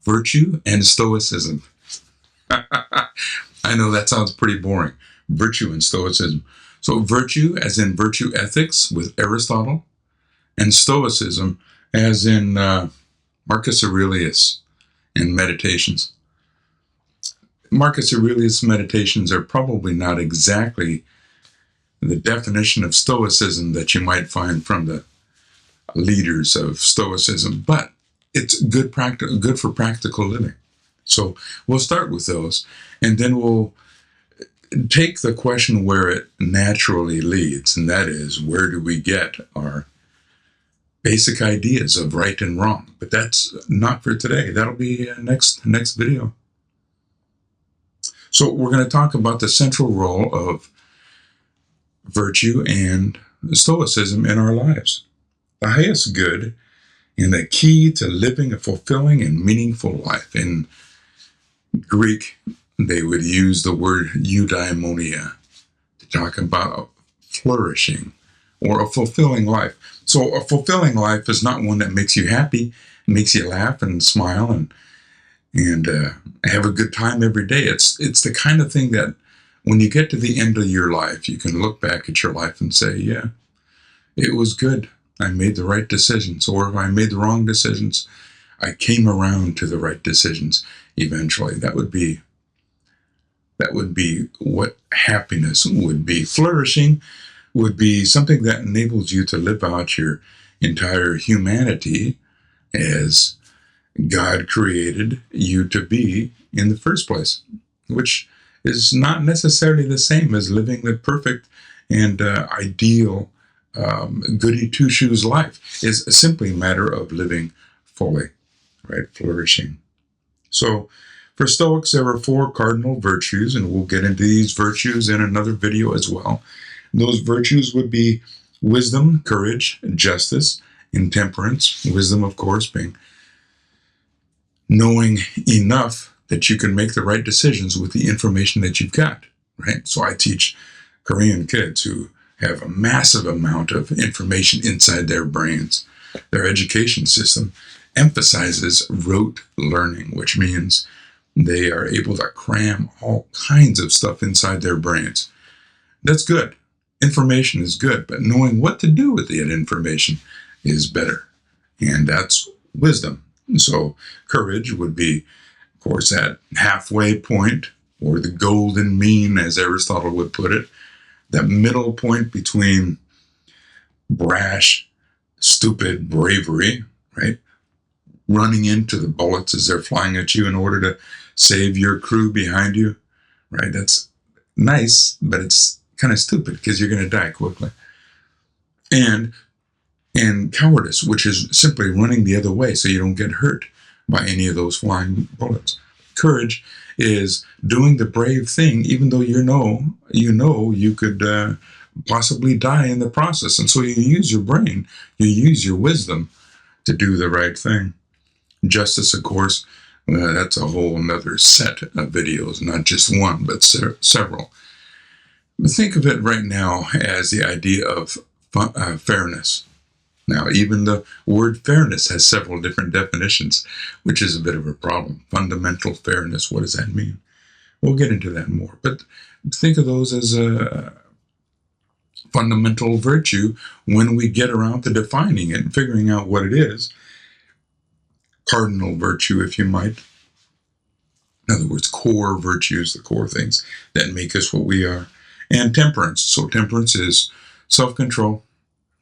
Virtue and Stoicism. I know that sounds pretty boring. Virtue and Stoicism. So virtue as in virtue ethics with Aristotle, and Stoicism as in Marcus Aurelius in Meditations. Marcus Aurelius' Meditations are probably not exactly the definition of Stoicism that you might find from the leaders of Stoicism, but it's good for practical living. So we'll start with those, and then we'll take the question where it naturally leads, and that is, where do we get our basic ideas of right and wrong? But that's not for today. That'll be next video. So we're going to talk about the central role of virtue and Stoicism in our lives. The highest good and the key to living a fulfilling and meaningful life. In Greek, they would use the word eudaimonia to talk about flourishing or a fulfilling life. So a fulfilling life is not one that makes you happy, makes you laugh and smile and have a good time every day. It's the kind of thing that when you get to the end of your life, you can look back at your life and say, yeah, it was good. I made the right decisions. Or if I made the wrong decisions, I came around to the right decisions eventually. That would be what happiness would be. Flourishing would be something that enables you to live out your entire humanity as God created you to be in the first place, which is not necessarily the same as living the perfect and ideal goody two-shoes life. It's simply a matter of living fully, right? Flourishing. So for Stoics, there are 4 cardinal virtues, and we'll get into these virtues in another video as well. Those virtues would be wisdom, courage, justice, and temperance. Wisdom, of course, being knowing enough that you can make the right decisions with the information that you've got, right? So I teach Korean kids who have a massive amount of information inside their brains. Their education system emphasizes rote learning, which means they are able to cram all kinds of stuff inside their brains. That's good. Information is good, but knowing what to do with that information is better. And that's wisdom. So courage would be, of course, that halfway point, or the golden mean, as Aristotle would put it, that middle point between brash, stupid bravery, right? Running into the bullets as they're flying at you in order to save your crew behind you, right? That's nice, but it's kind of stupid because you're going to die quickly. And cowardice, which is simply running the other way so you don't get hurt by any of those flying bullets. Courage is doing the brave thing, even though you know you could possibly die in the process. And so you use your brain, you use your wisdom to do the right thing. Justice, of course, that's a whole nother set of videos, not just one, but several. But think of it right now as the idea of fairness. Now, even the word fairness has several different definitions, which is a bit of a problem. Fundamental fairness, what does that mean? We'll get into that more. But think of those as a fundamental virtue when we get around to defining it and figuring out what it is. Cardinal virtue, if you might. In other words, core virtues, the core things that make us what we are. And temperance. So temperance is self-control.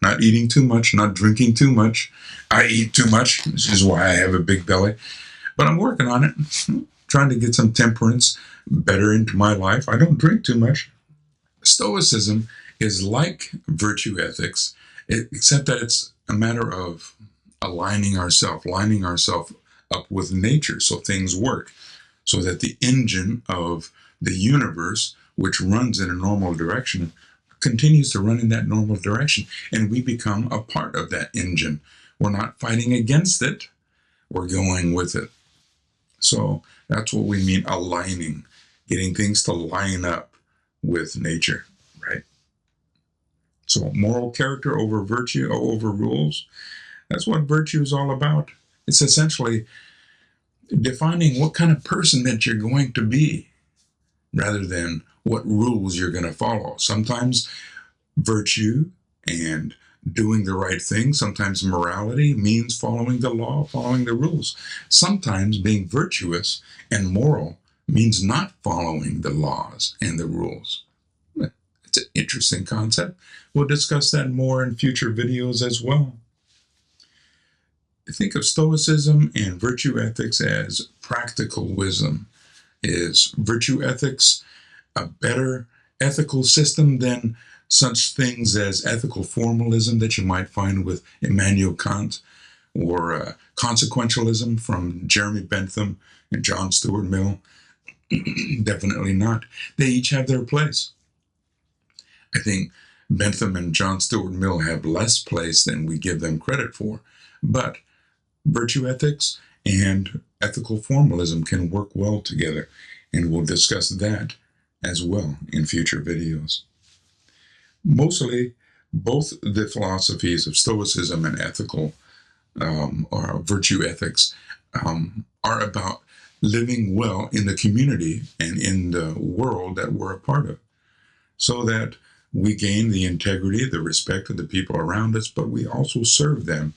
Not eating too much, not drinking too much. I eat too much, which is why I have a big belly. But I'm working on it, trying to get some temperance better into my life. I don't drink too much. Stoicism is like virtue ethics, except that it's a matter of lining ourselves up with nature so things work, so that the engine of the universe, which runs in a normal direction, continues to run in that normal direction, and we become a part of that engine. We're not fighting against it, we're going with it. So that's what we mean aligning, getting things to line up with nature, right? So moral character over virtue, over rules, that's what virtue is all about. It's essentially defining what kind of person that you're going to be rather than what rules you're going to follow. Sometimes virtue and doing the right thing, sometimes morality means following the law, following the rules. Sometimes being virtuous and moral means not following the laws and the rules. It's an interesting concept. We'll discuss that more in future videos as well. Think of Stoicism and virtue ethics as practical wisdom. Is virtue ethics a better ethical system than such things as ethical formalism that you might find with Immanuel Kant, or consequentialism from Jeremy Bentham and John Stuart Mill? Definitely not. They each have their place. I think Bentham and John Stuart Mill have less place than we give them credit for, but virtue ethics and ethical formalism can work well together, and we'll discuss that as well in future videos. Mostly, both the philosophies of Stoicism and ethical or virtue ethics are about living well in the community and in the world that we're a part of, so that we gain the integrity, the respect of the people around us, but we also serve them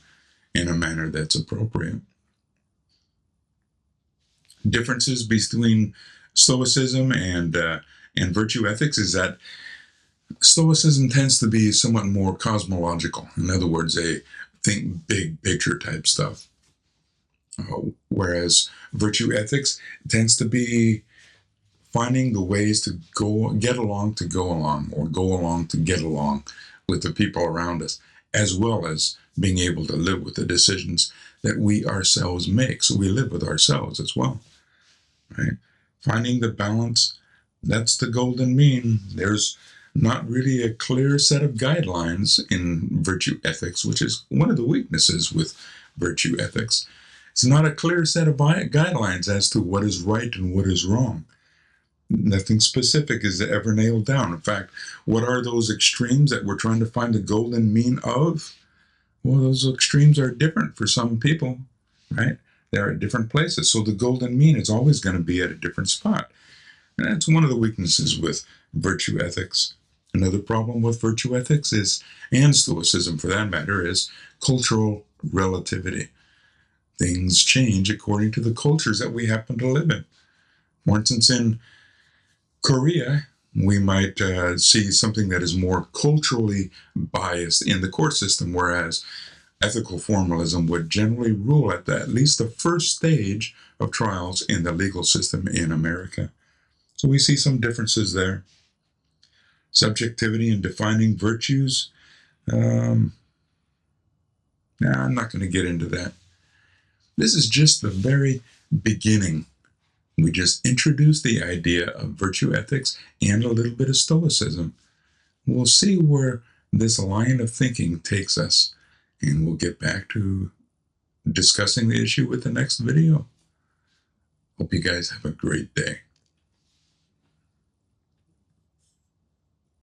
in a manner that's appropriate. Differences between Stoicism and virtue ethics is that Stoicism tends to be somewhat more cosmological. In other words, they think big picture type stuff. Whereas virtue ethics tends to be finding the ways to get along to go along, or go along to get along with the people around us, as well as being able to live with the decisions that we ourselves make. So we live with ourselves as well, right? Finding the balance, that's the golden mean. There's not really a clear set of guidelines in virtue ethics, which is one of the weaknesses with virtue ethics. It's not a clear set of guidelines as to what is right and what is wrong. Nothing specific is ever nailed down. In fact, what are those extremes that we're trying to find the golden mean of? Well, those extremes are different for some people, right? They're at different places. So the golden mean is always going to be at a different spot. And that's one of the weaknesses with virtue ethics. Another problem with virtue ethics is, and Stoicism for that matter, is cultural relativity. Things change according to the cultures that we happen to live in. For instance, in Korea, we might see something that is more culturally biased in the court system, whereas ethical formalism would generally rule at least the first stage of trials in the legal system in America. So we see some differences there. Subjectivity in defining virtues. I'm not going to get into that. This is just the very beginning. We just introduced the idea of virtue ethics and a little bit of Stoicism. We'll see where this line of thinking takes us, and we'll get back to discussing the issue with the next video. Hope you guys have a great day.